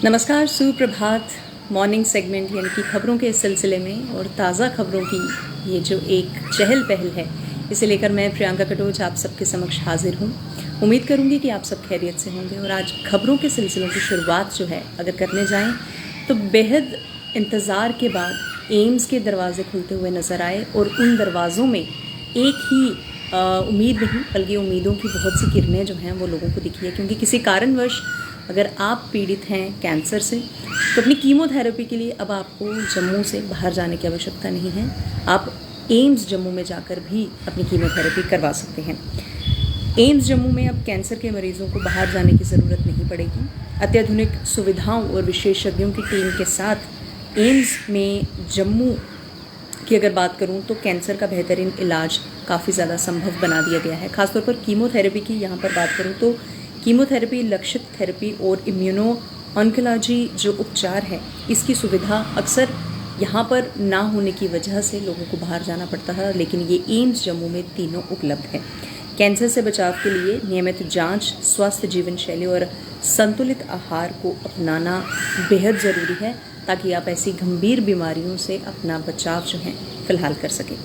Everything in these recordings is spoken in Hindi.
नमस्कार, सुप्रभात। मॉर्निंग सेगमेंट यानी कि खबरों के इस सिलसिले में और ताज़ा खबरों की ये जो एक चहल पहल है, इसे लेकर मैं प्रियंका कटोच आप सबके समक्ष हाजिर हूँ। उम्मीद करूँगी कि आप सब खैरियत से होंगे। और आज खबरों के सिलसिलों की शुरुआत जो है अगर करने जाएं तो बेहद इंतज़ार के बाद एम्स के दरवाजे खुलते हुए नज़र आए और उन दरवाज़ों में एक ही उम्मीद नहीं बल्कि उम्मीदों की बहुत सी किरणें जो हैं वो लोगों को दिखी है। क्योंकि किसी कारणवश अगर आप पीड़ित हैं कैंसर से तो अपनी कीमोथेरेपी के लिए अब आपको जम्मू से बाहर जाने की आवश्यकता नहीं है। आप एम्स जम्मू में जाकर भी अपनी कीमोथेरेपी करवा सकते हैं। एम्स जम्मू में अब कैंसर के मरीजों को बाहर जाने की ज़रूरत नहीं पड़ेगी। अत्याधुनिक सुविधाओं और विशेषज्ञों की टीम के साथ एम्स में जम्मू की अगर बात करूं तो कैंसर का बेहतरीन इलाज काफ़ी ज़्यादा संभव बना दिया गया है। खासतौर पर कीमोथेरेपी की यहाँ पर बात करूं तो कीमोथेरेपी, लक्षित थेरेपी और इम्यूनो ऑन्कोलॉजी जो उपचार है, इसकी सुविधा अक्सर यहाँ पर ना होने की वजह से लोगों को बाहर जाना पड़ता है, लेकिन ये एम्स जम्मू में तीनों उपलब्ध है। कैंसर से बचाव के लिए नियमित जांच, स्वस्थ जीवन शैली और संतुलित आहार को अपनाना बेहद ज़रूरी है ताकि आप ऐसी गंभीर बीमारियों से अपना बचाव जो है फिलहाल कर सकें।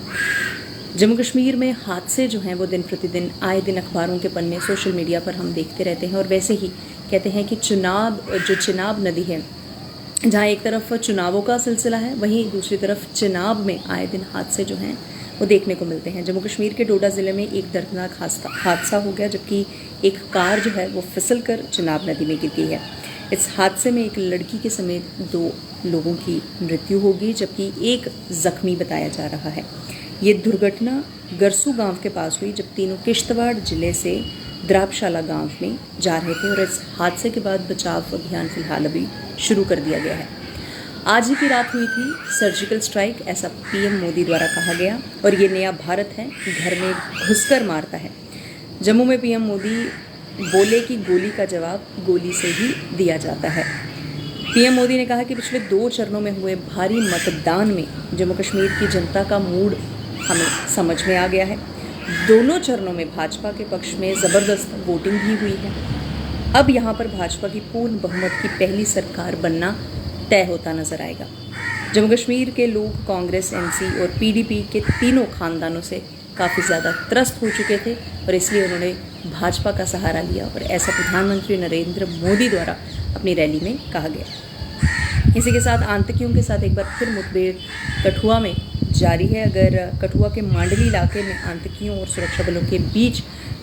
जम्मू कश्मीर में हादसे जो हैं वो दिन प्रतिदिन आए दिन अखबारों के पन्ने, सोशल मीडिया पर हम देखते रहते हैं। और वैसे ही कहते हैं कि चिनाब नदी है, जहाँ एक तरफ चुनावों का सिलसिला है, वहीं दूसरी तरफ चिनाब में आए दिन हादसे जो हैं वो देखने को मिलते हैं। जम्मू कश्मीर के डोडा ज़िले में एक दर्दनाक हादसा हो गया, जबकि एक कार जो है वो फिसल कर चिनाब नदी में गिर गई है। इस हादसे में एक लड़की के समेत 2 लोगों की मृत्यु हो गई, जबकि एक जख्मी बताया जा रहा है। ये दुर्घटना गरसू गांव के पास हुई, जब तीनों किश्तवाड़ जिले से द्राबशाला गांव में जा रहे थे। और इस हादसे के बाद बचाव अभियान फिलहाल अभी शुरू कर दिया गया है। आज ही की रात हुई थी सर्जिकल स्ट्राइक, ऐसा पीएम मोदी द्वारा कहा गया। और ये नया भारत है, घर में घुसकर मारता है। जम्मू में पीएम मोदी बोले कि गोली का जवाब गोली से ही दिया जाता है। पीएम मोदी ने कहा कि पिछले 2 चरणों में हुए भारी मतदान में जम्मू कश्मीर की जनता का मूड हमें समझ में आ गया है। दोनों चरणों में भाजपा के पक्ष में ज़बरदस्त वोटिंग भी हुई है। अब यहाँ पर भाजपा की पूर्ण बहुमत की पहली सरकार बनना तय होता नजर आएगा। जम्मू कश्मीर के लोग कांग्रेस, एनसी और पीडीपी के तीनों खानदानों से काफ़ी ज़्यादा त्रस्त हो चुके थे और इसलिए उन्होंने भाजपा का सहारा लिया। और ऐसा प्रधानमंत्री नरेंद्र मोदी द्वारा अपनी रैली में कहा गया। इसी के साथ आतंकियों के साथ एक बार फिर मुठभेड़ कठुआ में जारी है। अगर कठुआ के मांडली इलाके में आतंकियों और सुरक्षा बलों के बीच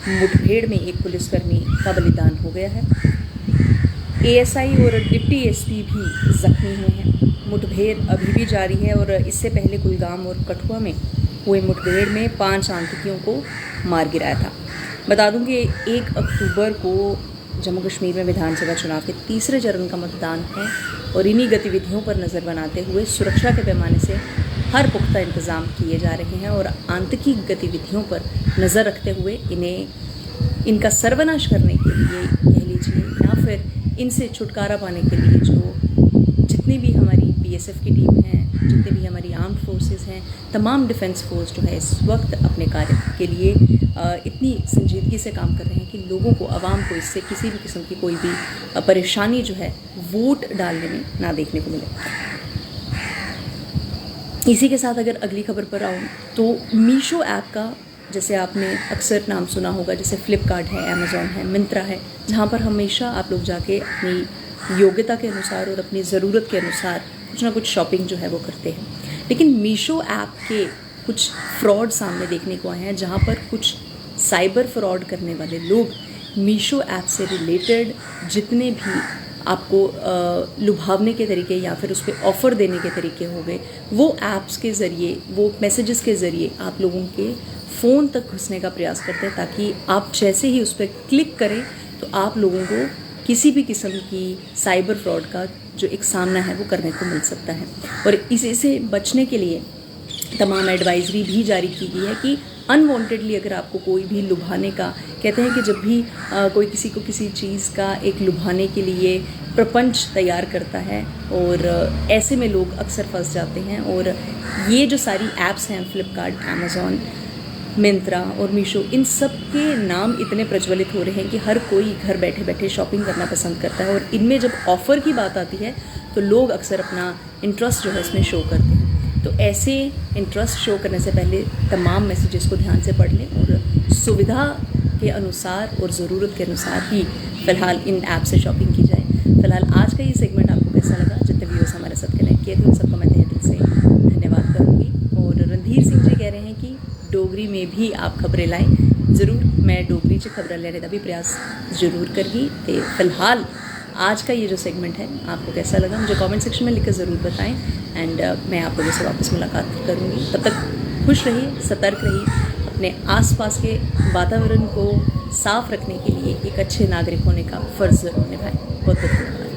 मुठभेड़ में एक पुलिसकर्मी का बलिदान हो गया है। एएसआई और डिप्टी एसपी भी जख्मी हुए हैं। मुठभेड़ अभी भी जारी है और इससे पहले कुलगाम और कठुआ में हुए मुठभेड़ में 5 आतंकियों को मार गिराया था। बता दूं कि 1 अक्टूबर को जम्मू कश्मीर में विधानसभा चुनाव के तीसरे चरण का मतदान है और इन्हीं गतिविधियों पर नज़र बनाते हुए सुरक्षा के पैमाने से हर पुख्ता इंतज़ाम किए जा रहे हैं। और आतंकी गतिविधियों पर नज़र रखते हुए इनका सर्वनाश करने के लिए कह लीजिए या फिर इनसे छुटकारा पाने के लिए जो जितनी भी हमारी बीएसएफ की टीम है, जितनी भी हमारी आर्म्ड फोर्सेस हैं, तमाम डिफेंस फोर्स जो है इस वक्त अपने कार्य के लिए इतनी संजीदगी से काम कर रहे हैं कि लोगों को, आवाम को इससे किसी भी किस्म की कोई भी परेशानी जो है वोट डालने में ना देखने को मिले। इसी के साथ अगर अगली खबर पर आऊँ तो मीशो ऐप का, जैसे आपने अक्सर नाम सुना होगा, जैसे फ्लिपकार्ट है, अमेज़ॉन है, मिंत्रा है, जहाँ पर हमेशा आप लोग जाके अपनी योग्यता के अनुसार और अपनी ज़रूरत के अनुसार कुछ ना कुछ शॉपिंग जो है वो करते हैं। लेकिन मीशो ऐप के कुछ फ्रॉड सामने देखने को आए हैं, जहाँ पर कुछ साइबर फ्रॉड करने वाले लोग मीशो ऐप से रिलेटेड जितने भी आपको लुभावने के तरीके या फिर उस पर ऑफ़र देने के तरीके हो गए, वो ऐप्स के ज़रिए, वो मैसेजेस के ज़रिए आप लोगों के फ़ोन तक घुसने का प्रयास करते हैं, ताकि आप जैसे ही उस पर क्लिक करें तो आप लोगों को किसी भी किस्म की साइबर फ्रॉड का जो एक सामना है वो करने को मिल सकता है। और इसी से बचने के लिए तमाम एडवाइजरी भी जारी की गई है कि अनवांटेडली अगर आपको कोई भी लुभाने का, कहते हैं कि जब भी कोई किसी को किसी चीज़ का एक लुभाने के लिए प्रपंच तैयार करता है और ऐसे में लोग अक्सर फंस जाते हैं। और ये जो सारी ऐप्स हैं, फ्लिपकार्ट, अमेज़ॉन, मिंत्रा और मीशो, इन सब के नाम इतने प्रज्वलित हो रहे हैं कि हर कोई घर बैठे बैठे शॉपिंग करना पसंद करता है। और इनमें जब ऑफ़र की बात आती है तो लोग अक्सर अपना इंटरेस्ट जो है इसमें शो करते हैं। तो ऐसे इंटरेस्ट शो करने से पहले तमाम मैसेजेस को ध्यान से पढ़ लें और सुविधा के अनुसार और ज़रूरत के अनुसार ही फ़िलहाल इन ऐप से शॉपिंग की जाए। फ़िलहाल आज का ये सेगमेंट आपको कैसा लगा? जितने व्यूअर्स हमारे साथ कनेक्ट किए थे उन सबको मैं तहे दिल से धन्यवाद करूँगी। और रणधीर सिंह जी कह रहे हैं कि डोगरी में भी आप खबरें लाएं। ज़रूर मैं डोगरी च खबर लेने का भी प्रयास जरूर करगी। तो फिलहाल आज का ये जो सेगमेंट है आपको कैसा लगा मुझे कमेंट सेक्शन में लिखकर ज़रूर बताएं। एंड मैं आप लोगों से वापस मुलाकात करूँगी। तब तक खुश रहिए, सतर्क रहिए, अपने आसपास के वातावरण को साफ रखने के लिए एक अच्छे नागरिक होने का फ़र्ज़ ज़रूर निभाएं। बहुत बहुत धन्यवाद।